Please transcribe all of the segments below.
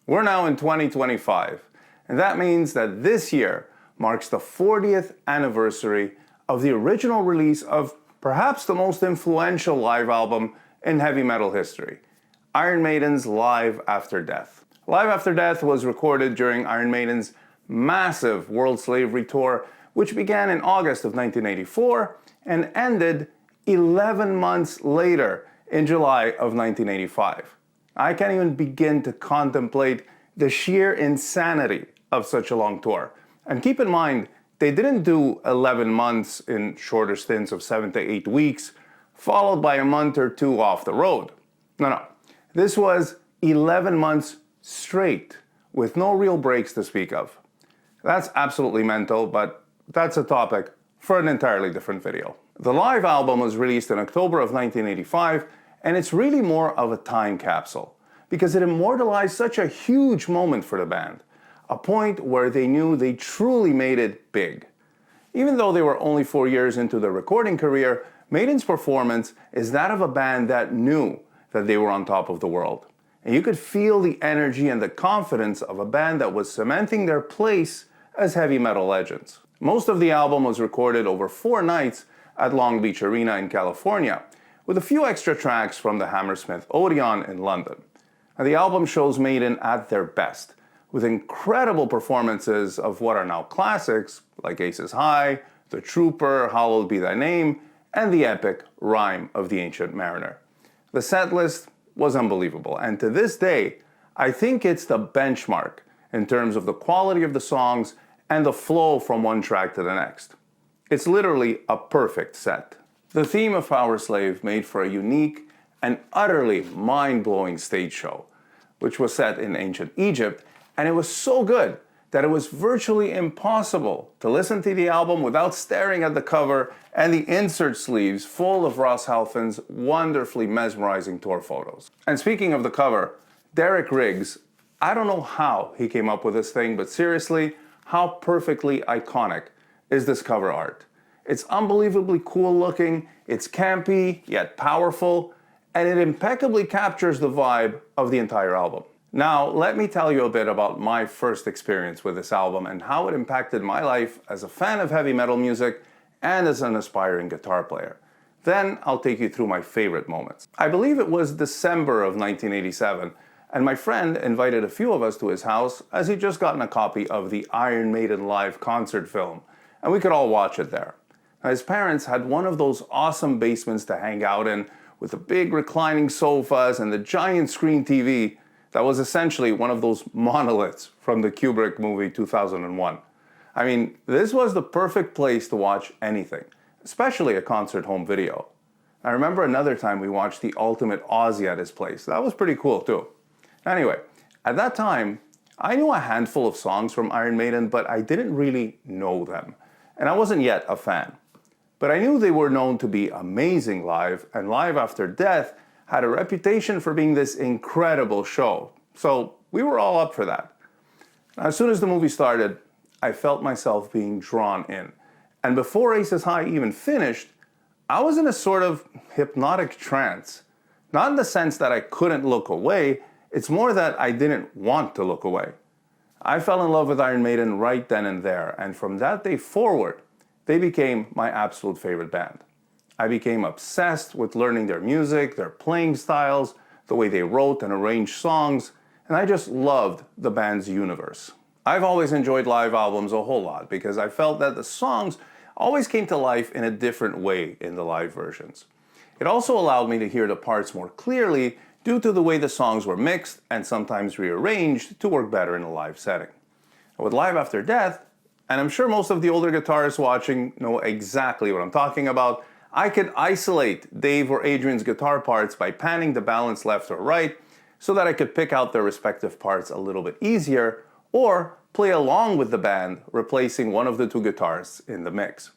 We're now in 2025, and that means that this year marks the 40th anniversary of the original release of perhaps the most influential live album in heavy metal history, Iron Maiden's Live After Death. Live After Death was recorded during Iron Maiden's massive World Slavery Tour, which began in August of 1984 and ended 11 months later in July of 1985. I can't even begin to contemplate the sheer insanity of such a long tour. And keep in mind, they didn't do 11 months in shorter stints of 7 to 8 weeks, followed by a month or two off the road. No. This was 11 months straight, with no real breaks to speak of. That's absolutely mental, but that's a topic for an entirely different video. The live album was released in October of 1985, and it's really more of a time capsule, because it immortalized such a huge moment for the band, a point where they knew they truly made it big. Even though they were only 4 years into their recording career, Maiden's performance is that of a band that knew that they were on top of the world. And you could feel the energy and the confidence of a band that was cementing their place as heavy metal legends. Most of the album was recorded over 4 nights at Long Beach Arena in California, with a few extra tracks from the Hammersmith Odeon in London. And the album shows Maiden at their best, with incredible performances of what are now classics like Aces High, The Trooper, Hallowed Be Thy Name, and the epic Rime of the Ancient Mariner. The setlist was unbelievable, and to this day, I think it's the benchmark in terms of the quality of the songs and the flow from one track to the next. It's literally a perfect set. The theme of Power Slave made for a unique and utterly mind-blowing stage show, which was set in ancient Egypt, and it was so good that it was virtually impossible to listen to the album without staring at the cover and the insert sleeves full of Ross Halfin's wonderfully mesmerizing tour photos. And speaking of the cover, Derek Riggs, I don't know how he came up with this thing, but seriously, how perfectly iconic is this cover art? It's unbelievably cool looking, it's campy, yet powerful, and it impeccably captures the vibe of the entire album. Now, let me tell you a bit about my first experience with this album and how it impacted my life as a fan of heavy metal music and as an aspiring guitar player. Then I'll take you through my favorite moments. I believe it was December of 1987, and my friend invited a few of us to his house as he'd just gotten a copy of the Iron Maiden live concert film, and we could all watch it there. Now, his parents had one of those awesome basements to hang out in with the big reclining sofas and the giant screen TV that was essentially one of those monoliths from the Kubrick movie 2001. I mean, this was the perfect place to watch anything, especially a concert home video. I remember another time we watched the Ultimate Ozzy at his place. That was pretty cool too. Anyway, at that time, I knew a handful of songs from Iron Maiden, but I didn't really know them, and I wasn't yet a fan. But I knew they were known to be amazing live, and Live After Death had a reputation for being this incredible show. So we were all up for that. As soon as the movie started, I felt myself being drawn in. And before Aces High even finished, I was in a sort of hypnotic trance. Not in the sense that I couldn't look away, it's more that I didn't want to look away. I fell in love with Iron Maiden right then and there, and from that day forward, they became my absolute favorite band. I became obsessed with learning their music, their playing styles, the way they wrote and arranged songs, and I just loved the band's universe. I've always enjoyed live albums a whole lot because I felt that the songs always came to life in a different way in the live versions. It also allowed me to hear the parts more clearly due to the way the songs were mixed and sometimes rearranged to work better in a live setting. With Live After Death, and I'm sure most of the older guitarists watching know exactly what I'm talking about, I could isolate Dave or Adrian's guitar parts by panning the balance left or right so that I could pick out their respective parts a little bit easier, or play along with the band, replacing one of the two guitars in the mix.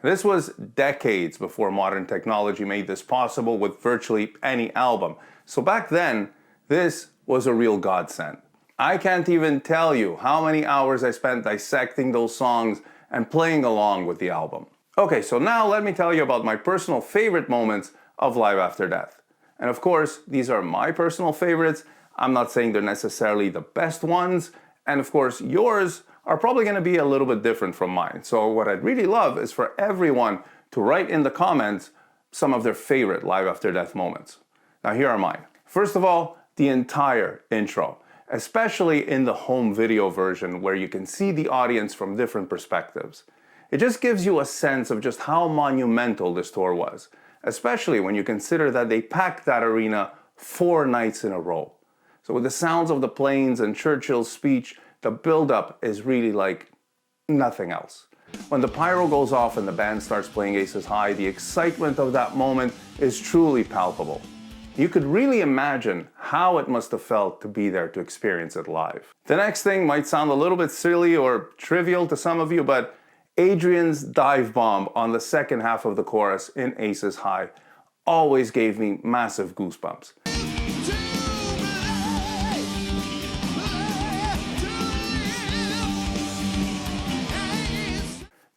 This was decades before modern technology made this possible with virtually any album. So back then, this was a real godsend. I can't even tell you how many hours I spent dissecting those songs and playing along with the album. Okay, so now let me tell you about my personal favorite moments of Live After Death. And of course, these are my personal favorites. I'm not saying they're necessarily the best ones, and of course yours are probably going to be a little bit different from mine. So what I'd really love is for everyone to write in the comments some of their favorite Live After Death moments. Now here are mine. First of all, the entire intro, especially in the home video version where you can see the audience from different perspectives. It just gives you a sense of just how monumental this tour was, especially when you consider that they packed that arena 4 nights in a row. So with the sounds of the planes and Churchill's speech, the build-up is really like nothing else. When the pyro goes off and the band starts playing Aces High, the excitement of that moment is truly palpable. You could really imagine how it must have felt to be there to experience it live. The next thing might sound a little bit silly or trivial to some of you, but Adrian's dive bomb on the second half of the chorus in Aces High always gave me massive goosebumps.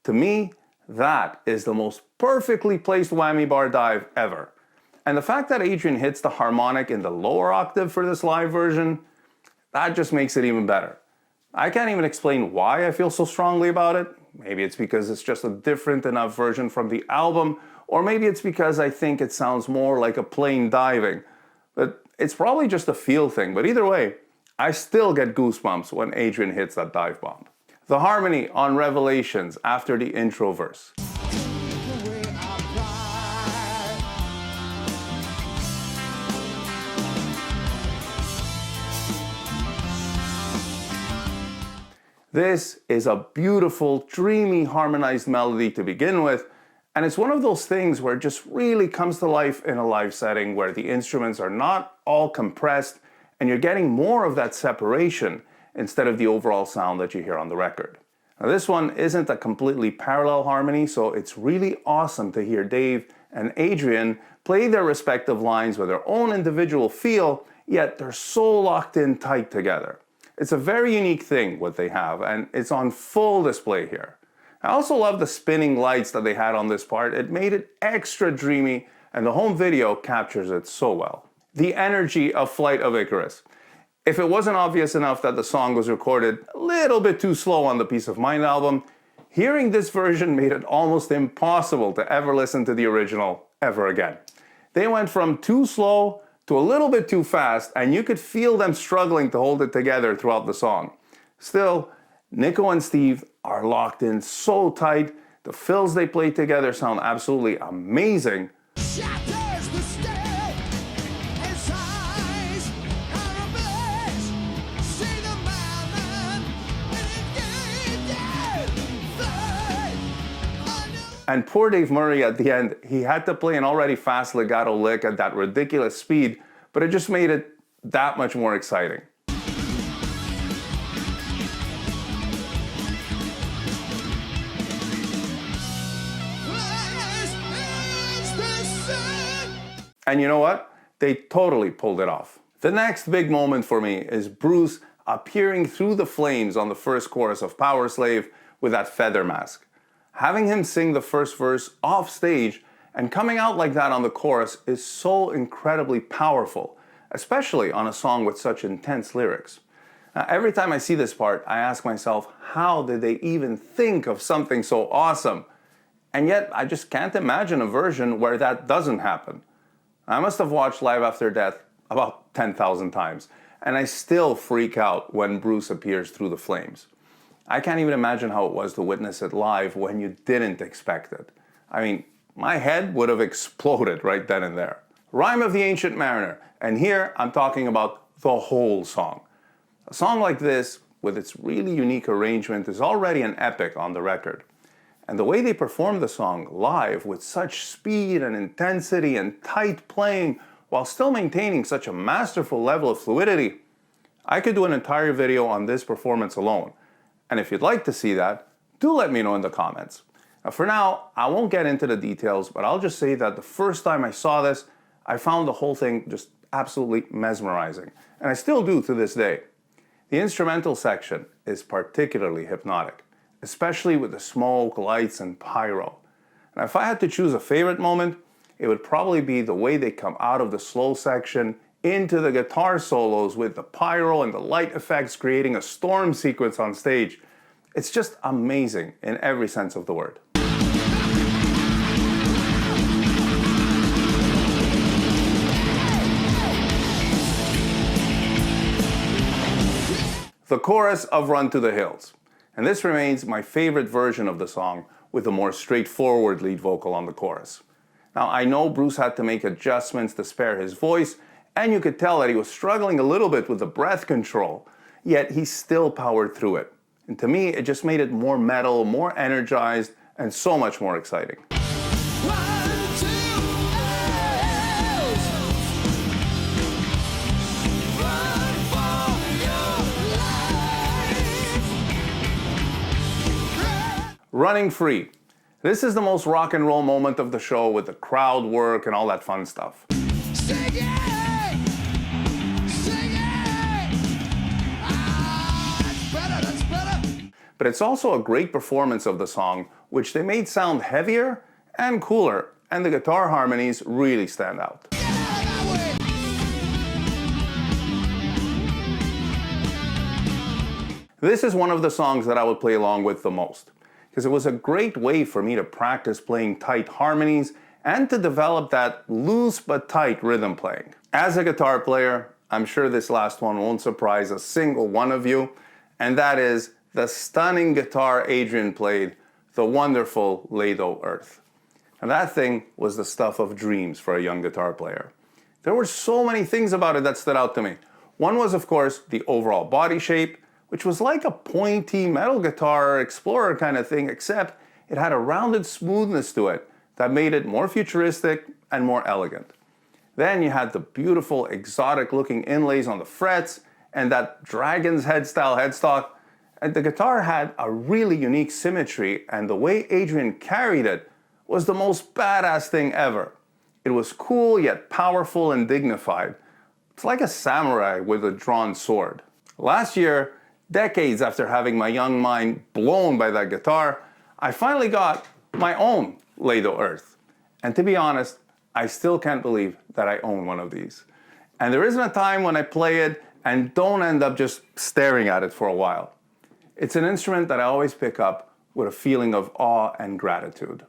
To me, that is the most perfectly placed whammy bar dive ever. And the fact that Adrian hits the harmonic in the lower octave for this live version, that just makes it even better. I can't even explain why I feel so strongly about it. Maybe it's because it's just a different enough version from the album, or maybe it's because I think it sounds more like a plain diving. But it's probably just a feel thing, but either way, I still get goosebumps when Adrian hits that dive bomb. The harmony on Revelations after the intro verse. This is a beautiful, dreamy, harmonized melody to begin with, and it's one of those things where it just really comes to life in a live setting where the instruments are not all compressed and you're getting more of that separation instead of the overall sound that you hear on the record. Now this one isn't a completely parallel harmony, so it's really awesome to hear Dave and Adrian play their respective lines with their own individual feel, yet they're so locked in tight together. It's a very unique thing what they have, and it's on full display here. I also love the spinning lights that they had on this part. It made it extra dreamy, and the home video captures it so well. The energy of Flight of Icarus. If it wasn't obvious enough that the song was recorded a little bit too slow on the Peace of Mind album, hearing this version made it almost impossible to ever listen to the original ever again. They went from too slow to a little bit too fast, and you could feel them struggling to hold it together throughout the song. Still, Nico and Steve are locked in so tight. The fills they play together sound absolutely amazing. And poor Dave Murray at the end, he had to play an already fast legato lick at that ridiculous speed, but it just made it that much more exciting. And you know what? They totally pulled it off. The next big moment for me is Bruce appearing through the flames on the first chorus of Power Slave with that feather mask. Having him sing the first verse off stage and coming out like that on the chorus is so incredibly powerful, especially on a song with such intense lyrics. Now, every time I see this part, I ask myself, how did they even think of something so awesome? And yet, I just can't imagine a version where that doesn't happen. I must have watched Live After Death about 10,000 times, and I still freak out when Bruce appears through the flames. I can't even imagine how it was to witness it live when you didn't expect it. I mean, my head would have exploded right then and there. Rime of the Ancient Mariner, and here I'm talking about the whole song. A song like this, with its really unique arrangement, is already an epic on the record. And the way they perform the song live with such speed and intensity and tight playing while still maintaining such a masterful level of fluidity, I could do an entire video on this performance alone. And if you'd like to see that, do let me know in the comments. Now for now, I won't get into the details, but I'll just say that the first time I saw this, I found the whole thing just absolutely mesmerizing. And I still do to this day. The instrumental section is particularly hypnotic, especially with the smoke, lights, and pyro. And if I had to choose a favorite moment, it would probably be the way they come out of the slow section into the guitar solos with the pyro and the light effects creating a storm sequence on stage. It's just amazing in every sense of the word. The chorus of Run to the Hills. And this remains my favorite version of the song, with a more straightforward lead vocal on the chorus. Now, I know Bruce had to make adjustments to spare his voice, and you could tell that he was struggling a little bit with the breath control, yet he still powered through it. And to me, it just made it more metal, more energized, and so much more exciting. Running Free. This is the most rock and roll moment of the show, with the crowd work and all that fun stuff. Sing it! Sing it! That's better! But it's also a great performance of the song, which they made sound heavier and cooler, and the guitar harmonies really stand out. This is one of the songs that I would play along with the most, because it was a great way for me to practice playing tight harmonies and to develop that loose but tight rhythm playing. As a guitar player, I'm sure this last one won't surprise a single one of you, and that is the stunning guitar Adrian played, the wonderful Lado Earth. And that thing was the stuff of dreams for a young guitar player. There were so many things about it that stood out to me. One was, of course, the overall body shape, which was like a pointy metal guitar explorer kind of thing, except it had a rounded smoothness to it that made it more futuristic and more elegant. Then you had the beautiful exotic looking inlays on the frets and that dragon's head style headstock. And the guitar had a really unique symmetry, and the way Adrian carried it was the most badass thing ever. It was cool yet powerful and dignified. It's like a samurai with a drawn sword. Last year, decades after having my young mind blown by that guitar, I finally got my own Lado Earth. And to be honest, I still can't believe that I own one of these. And there isn't a time when I play it and don't end up just staring at it for a while. It's an instrument that I always pick up with a feeling of awe and gratitude.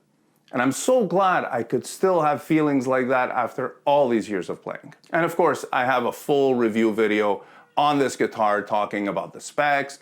And I'm so glad I could still have feelings like that after all these years of playing. And of course, I have a full review video on this guitar talking about the specs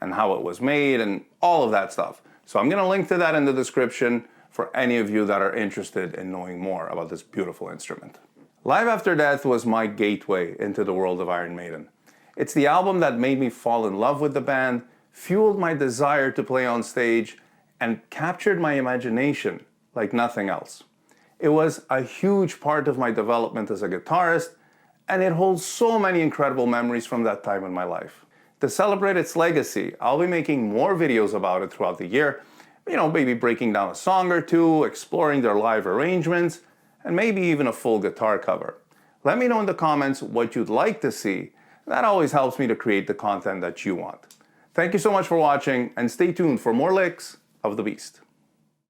and how it was made and all of that stuff. So I'm gonna link to that in the description for any of you that are interested in knowing more about this beautiful instrument. Live After Death was my gateway into the world of Iron Maiden. It's the album that made me fall in love with the band, fueled my desire to play on stage, and captured my imagination like nothing else. It was a huge part of my development as a guitarist, and it holds so many incredible memories from that time in my life. To celebrate its legacy, I'll be making more videos about it throughout the year, maybe breaking down a song or two, exploring their live arrangements, and maybe even a full guitar cover. Let me know in the comments what you'd like to see. That always helps me to create the content that you want. Thank you so much for watching, and stay tuned for more licks of the beast.